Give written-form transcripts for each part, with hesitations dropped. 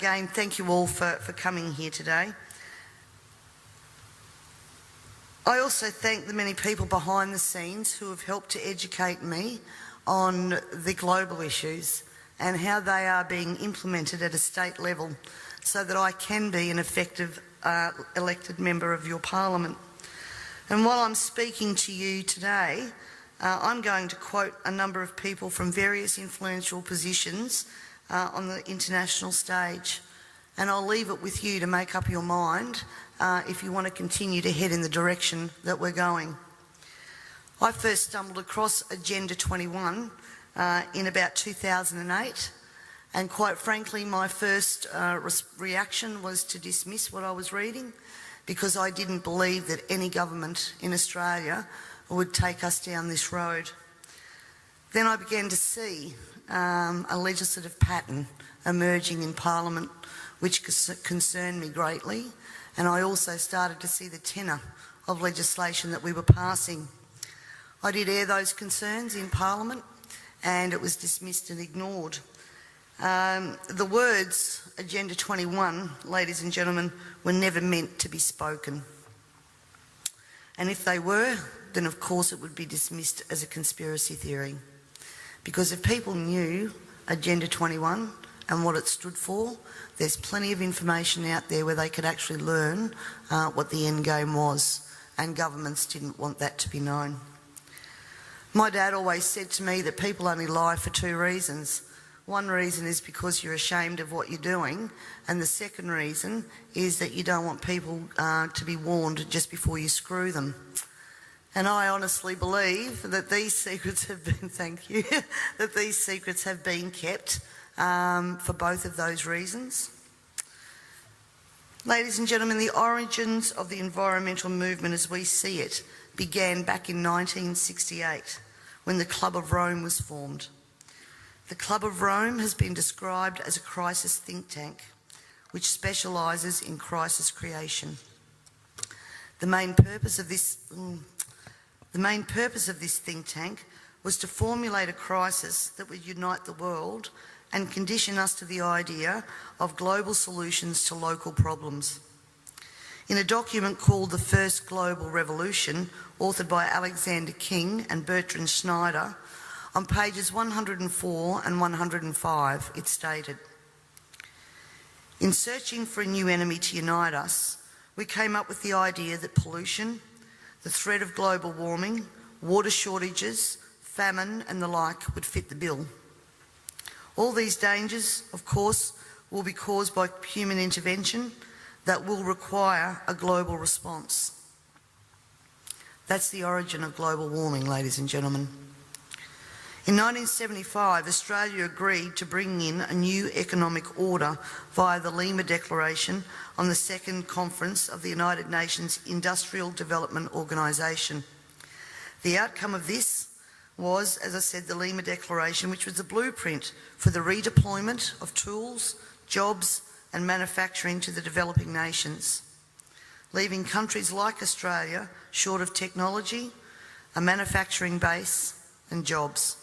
again, thank you all for coming here today. I also thank the many people behind the scenes who have helped to educate me on the global issues and how they are being implemented at a state level so that I can be an effective elected member of your parliament. And while I'm speaking to you today, I'm going to quote a number of people from various influential positions on the international stage, and I'll leave it with you to make up your mind if you want to continue to head in the direction that we're going. I first stumbled across Agenda 21 in about 2008, and quite frankly my first reaction was to dismiss what I was reading, because I didn't believe that any government in Australia would take us down this road. Then I began to see a legislative pattern emerging in Parliament which concerned me greatly, and I also started to see the tenor of legislation that we were passing. I did air those concerns in Parliament and it was dismissed and ignored. The words Agenda 21, ladies and gentlemen, were never meant to be spoken. And if they were, then of course it would be dismissed as a conspiracy theory. Because if people knew Agenda 21 and what it stood for, there's plenty of information out there where they could actually learn what the end game was, and governments didn't want that to be known. My dad always said to me that people only lie for two reasons. One reason is because you're ashamed of what you're doing, and the second reason is that you don't want people to be warned just before you screw them. And I honestly believe that these secrets have been, thank you, that these secrets have been kept for both of those reasons. Ladies and gentlemen, the origins of the environmental movement as we see it began back in 1968 when the Club of Rome was formed. The Club of Rome has been described as a crisis think tank which specialises in crisis creation. The main purpose of this think tank was to formulate a crisis that would unite the world and condition us to the idea of global solutions to local problems. In a document called The First Global Revolution, authored by Alexander King and Bertrand Schneider, on pages 104 and 105, it stated, "In searching for a new enemy to unite us, we came up with the idea that pollution, the threat of global warming, water shortages, famine and the like would fit the bill. All these dangers, of course, will be caused by human intervention that will require a global response." That's the origin of global warming, ladies and gentlemen. In 1975, Australia agreed to bring in a new economic order via the Lima Declaration on the Second Conference of the United Nations Industrial Development Organisation. The outcome of this was, as I said, the Lima Declaration, which was the blueprint for the redeployment of tools, jobs and manufacturing to the developing nations, leaving countries like Australia short of technology, a manufacturing base and jobs.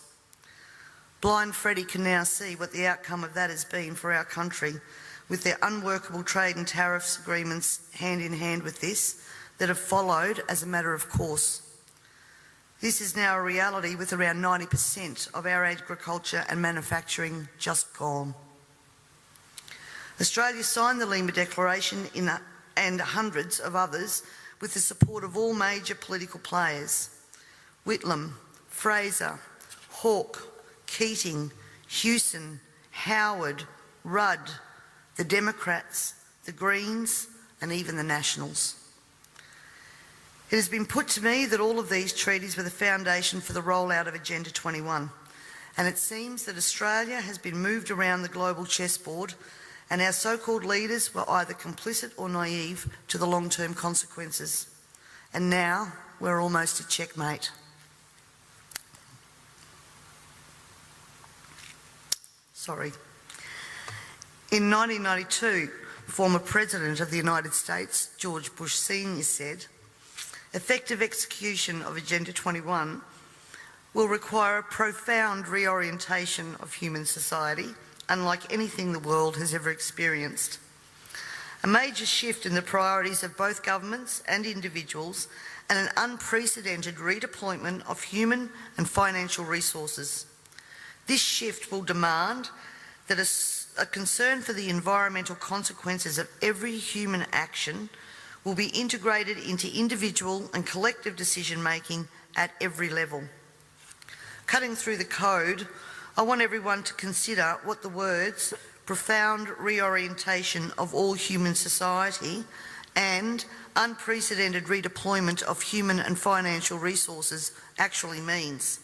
Blind Freddie can now see what the outcome of that has been for our country, with their unworkable trade and tariffs agreements hand in hand with this that have followed as a matter of course. This is now a reality, with around 90% of our agriculture and manufacturing just gone. Australia signed the Lima Declaration and hundreds of others with the support of all major political players: Whitlam, Fraser, Hawke, Keating, Hewson, Howard, Rudd, the Democrats, the Greens and even the Nationals. It has been put to me that all of these treaties were the foundation for the rollout of Agenda 21, and it seems that Australia has been moved around the global chessboard, and our so-called leaders were either complicit or naive to the long-term consequences. And now we're almost at checkmate. In 1992, the former President of the United States, George Bush Sr., said, "Effective execution of Agenda 21 will require a profound reorientation of human society unlike anything the world has ever experienced. A major shift in the priorities of both governments and individuals, and an unprecedented redeployment of human and financial resources. This shift will demand that a concern for the environmental consequences of every human action will be integrated into individual and collective decision-making at every level. Cutting through the code, I want everyone to consider what the words profound reorientation of all human society and unprecedented redeployment of human and financial resources actually means.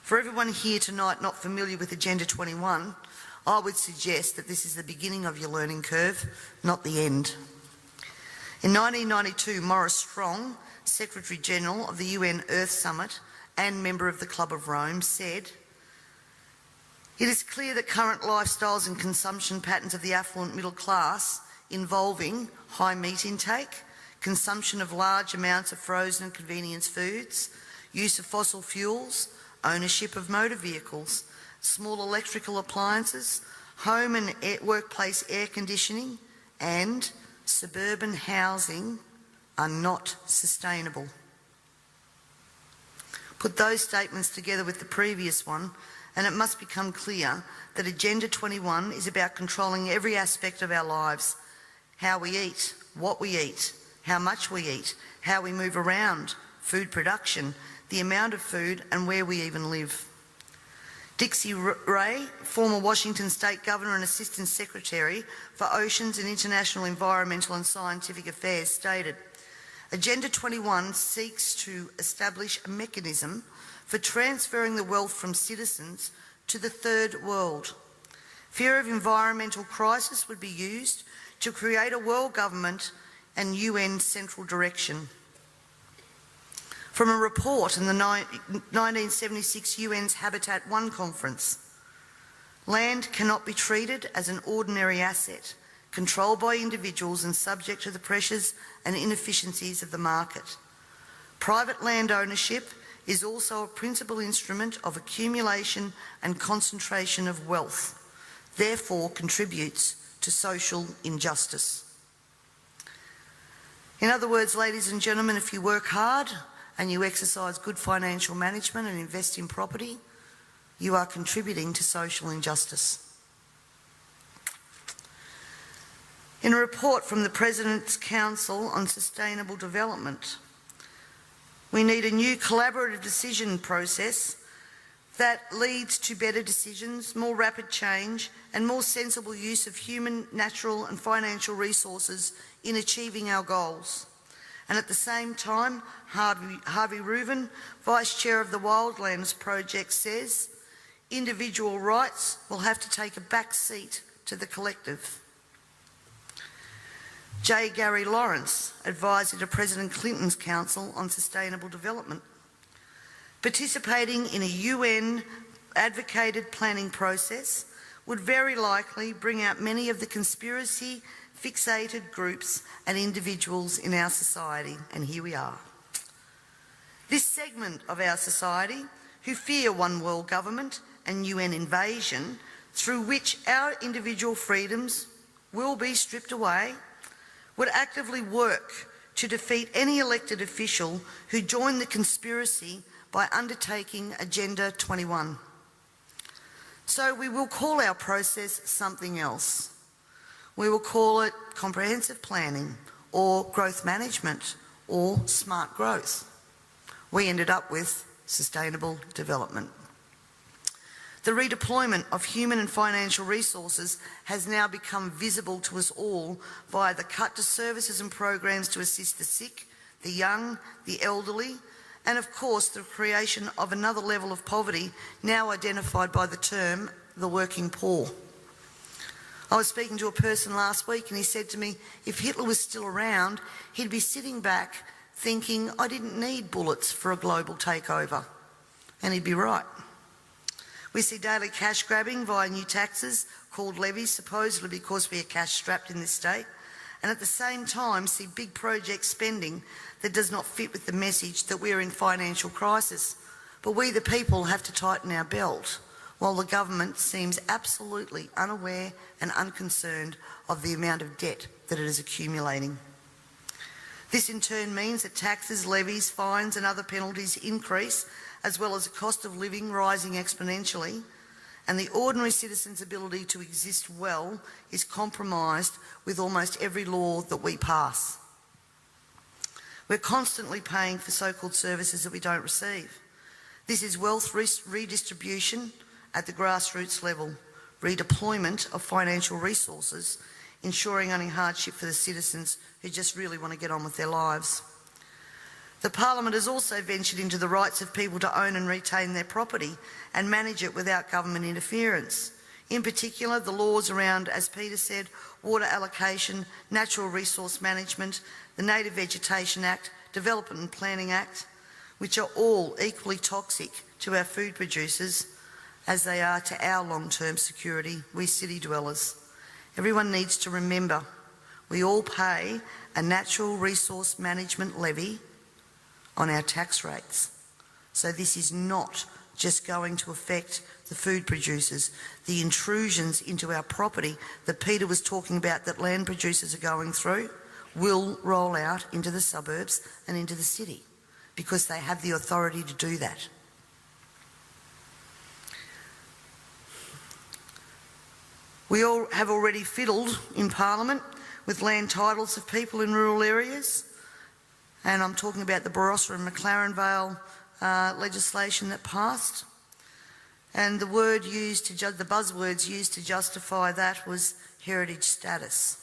For everyone here tonight not familiar with Agenda 21, I would suggest that this is the beginning of your learning curve, not the end. In 1992, Maurice Strong, Secretary General of the UN Earth Summit and member of the Club of Rome, said, "It is clear that current lifestyles and consumption patterns of the affluent middle class involving high meat intake, consumption of large amounts of frozen and convenience foods, use of fossil fuels, ownership of motor vehicles, small electrical appliances, home and workplace air conditioning, and suburban housing are not sustainable." Put those statements together with the previous one, and it must become clear that Agenda 21 is about controlling every aspect of our lives: how we eat, what we eat, how much we eat, how we move around, food production, the amount of food, and where we even live. Dixie Ray, former Washington State Governor and Assistant Secretary for Oceans and International Environmental and Scientific Affairs, stated, "Agenda 21 seeks to establish a mechanism for transferring the wealth from citizens to the third world. Fear of environmental crisis would be used to create a world government and UN central direction." From a report in the 1976 UN's Habitat 1 conference, land cannot be treated as an ordinary asset, controlled by individuals and subject to the pressures and inefficiencies of the market. Private land ownership is also a principal instrument of accumulation and concentration of wealth, therefore contributes to social injustice. In other words, ladies and gentlemen, if you work hard and you exercise good financial management and invest in property, you are contributing to social injustice. In a report from the President's Council on Sustainable Development, we need a new collaborative decision process that leads to better decisions, more rapid change, and more sensible use of human, natural, and financial resources in achieving our goals. And at the same time, Harvey Reuven, Vice Chair of the Wildlands Project, says individual rights will have to take a back seat to the collective. J. Gary Lawrence, Advisor to President Clinton's Council on Sustainable Development, participating in a UN advocated planning process would very likely bring out many of the conspiracy fixated groups and individuals in our society, and here we are. This segment of our society, who fear one world government and UN invasion, through which our individual freedoms will be stripped away, would actively work to defeat any elected official who joined the conspiracy by undertaking Agenda 21. So we will call our process something else. We will call it comprehensive planning, or growth management, or smart growth. We ended up with sustainable development. The redeployment of human and financial resources has now become visible to us all via the cut to services and programs to assist the sick, the young, the elderly, and of course the creation of another level of poverty now identified by the term the working poor. I was speaking to a person last week and he said to me, if Hitler was still around, he'd be sitting back thinking, I didn't need bullets for a global takeover. And he'd be right. We see daily cash grabbing via new taxes called levies, supposedly because we are cash strapped in this state, and at the same time see big project spending that does not fit with the message that we are in financial crisis. But we the people have to tighten our belt. while the government seems absolutely unaware and unconcerned of the amount of debt that it is accumulating. This in turn means that taxes, levies, fines and other penalties increase, as well as the cost of living rising exponentially, and the ordinary citizen's ability to exist well is compromised with almost every law that we pass. We're constantly paying for so-called services that we don't receive. This is wealth redistribution at the grassroots level, redeployment of financial resources, ensuring only hardship for the citizens who just really want to get on with their lives. The Parliament has also ventured into the rights of people to own and retain their property and manage it without government interference. In particular, the laws around, as Peter said, water allocation, natural resource management, the Native Vegetation Act, Development and Planning Act, which are all equally toxic to our food producers as they are to our long-term security, we city dwellers. Everyone needs to remember we all pay a natural resource management levy on our tax rates. So this is not just going to affect the food producers. The intrusions into our property that Peter was talking about that land producers are going through will roll out into the suburbs and into the city because they have the authority to do that. We all have already fiddled in Parliament with land titles of people in rural areas, and I'm talking about the Barossa and McLaren Vale legislation that passed. And the word used to the buzzwords used to justify that was heritage status.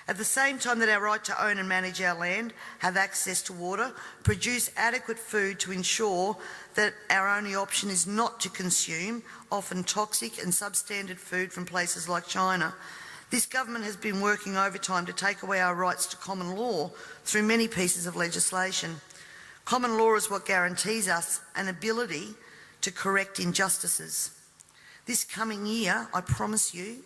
At the same time that our right to own and manage our land, have access to water, produce adequate food to ensure that our only option is not to consume often toxic and substandard food from places like China, this government has been working overtime to take away our rights to common law through many pieces of legislation. Common law is what guarantees us an ability to correct injustices. This coming year, I promise you,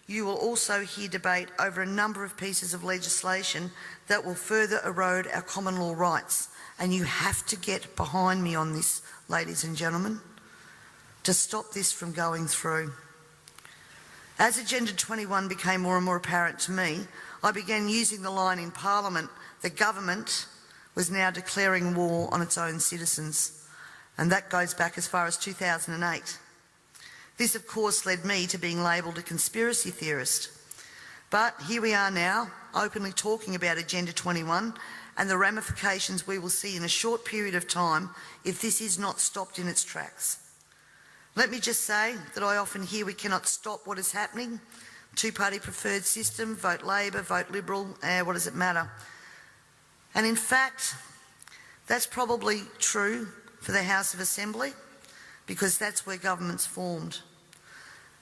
you will also hear debate over a number of pieces of legislation that will further erode our common law rights. And you have to get behind me on this, ladies and gentlemen, to stop this from going through. As Agenda 21 became more and more apparent to me, I began using the line in Parliament, the government was now declaring war on its own citizens. And that goes back as far as 2008. This, of course, led me to being labelled a conspiracy theorist. But here we are now, openly talking about Agenda 21 and the ramifications we will see in a short period of time if this is not stopped in its tracks. Let me just say that I often hear we cannot stop what is happening. Two-party preferred system, vote Labor, vote Liberal, what does it matter? And in fact, that's probably true for the House of Assembly because that's where government's formed.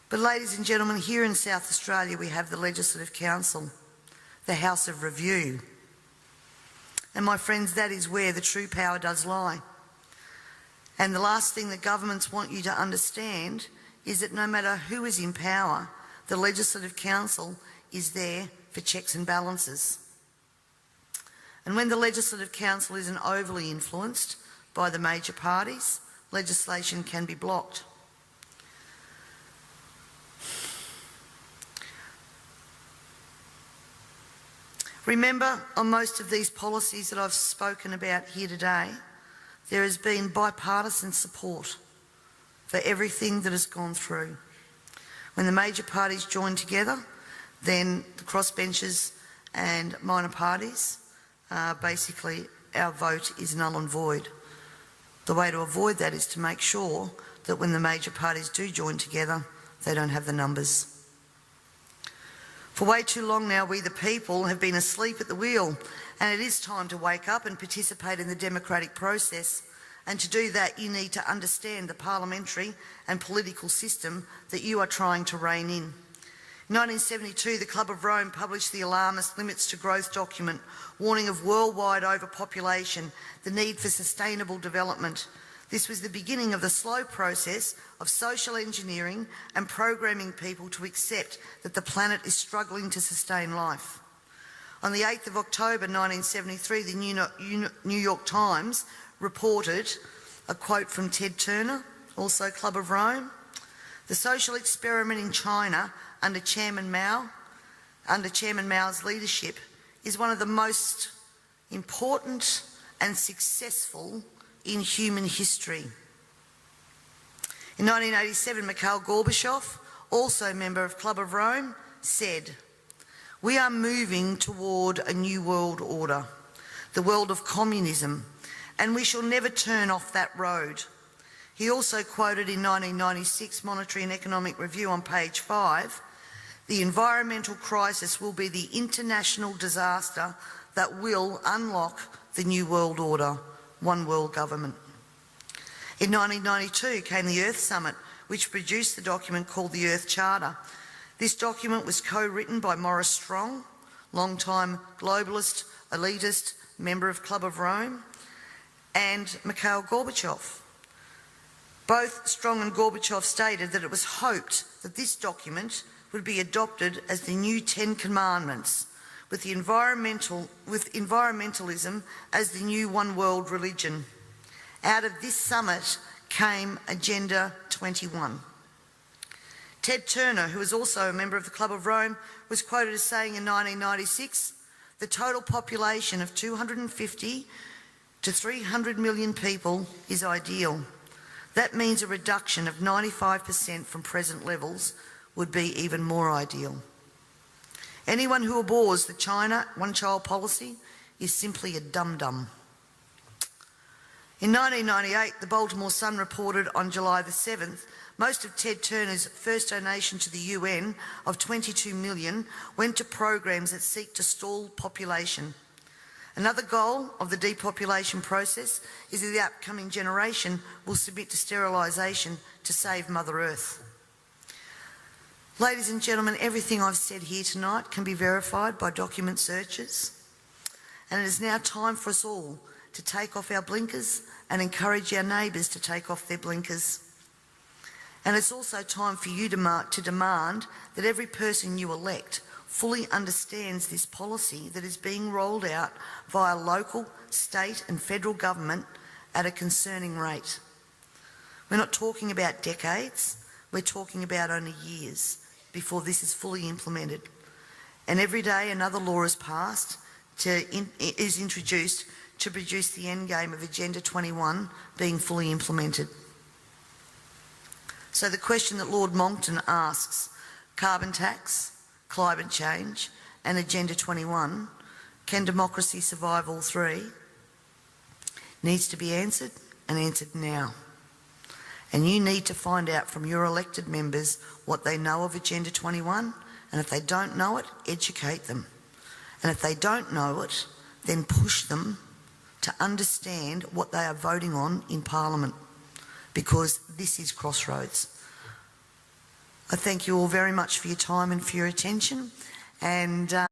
But ladies and gentlemen, here in South Australia we have the Legislative Council, the House of Review. And my friends, that is where the true power does lie. And the last thing that governments want you to understand is that no matter who is in power, the Legislative Council is there for checks and balances. And when the Legislative Council isn't overly influenced by the major parties, legislation can be blocked. Remember, on most of these policies that I've spoken about here today, there has been bipartisan support for everything that has gone through. When the major parties join together, then the crossbenchers and minor parties, basically our vote is null and void. The way to avoid that is to make sure that when the major parties do join together, they don't have the numbers. For way too long now, we the people have been asleep at the wheel, and it is time to wake up and participate in the democratic process. And to do that, you need to understand the parliamentary and political system that you are trying to rein in. In 1972, the Club of Rome published the alarmist Limits to Growth document, warning of worldwide overpopulation, the need for sustainable development. This was the beginning of the slow process of social engineering and programming people to accept that the planet is struggling to sustain life. On the 8th of October 1973, the New York Times reported a quote from Ted Turner, also Club of Rome. The social experiment in China under Chairman Mao's leadership is one of the most important and successful in human history. In 1987, Mikhail Gorbachev, also a member of Club of Rome, said, "We are moving toward a new world order, the world of communism, and we shall never turn off that road." He also quoted in 1996 Monetary and Economic Review on page 5, "The environmental crisis will be the international disaster that will unlock the new world order, one world government." In 1992 came the Earth Summit, which produced the document called the Earth Charter. This document was co-written by Maurice Strong, long-time globalist, elitist, member of Club of Rome, and Mikhail Gorbachev. Both Strong and Gorbachev stated that it was hoped that this document would be adopted as the new 10 Commandments, with environmentalism as the new one world religion. Out of this summit came Agenda 21. Ted Turner, who was also a member of the Club of Rome, was quoted as saying in 1996, "The total population of 250 to 300 million people is ideal. That means a reduction of 95% from present levels would be even more ideal. Anyone who abhors the China one-child policy is simply a dum-dum." In 1998, the Baltimore Sun reported on July the 7th, most of Ted Turner's first donation to the UN of $22 million went to programs that seek to stall population. Another goal of the depopulation process is that the upcoming generation will submit to sterilisation to save Mother Earth. Ladies and gentlemen, everything I've said here tonight can be verified by document searches, and it is now time for us all to take off our blinkers and encourage our neighbours to take off their blinkers. And it's also time for you to demand that every person you elect fully understands this policy that is being rolled out via local, state and federal government at a concerning rate. We're not talking about decades, we're talking about only years before this is fully implemented. And every day another law is passed, is introduced to produce the end game of Agenda 21 being fully implemented. So the question that Lord Monckton asks, carbon tax, climate change and Agenda 21, can democracy survive all three? Needs to be answered, and answered now. And you need to find out from your elected members what they know of Agenda 21, and if they don't know it, educate them. And if they don't know it, then push them to understand what they are voting on in Parliament, because this is crossroads. I thank you all very much for your time and for your attention, and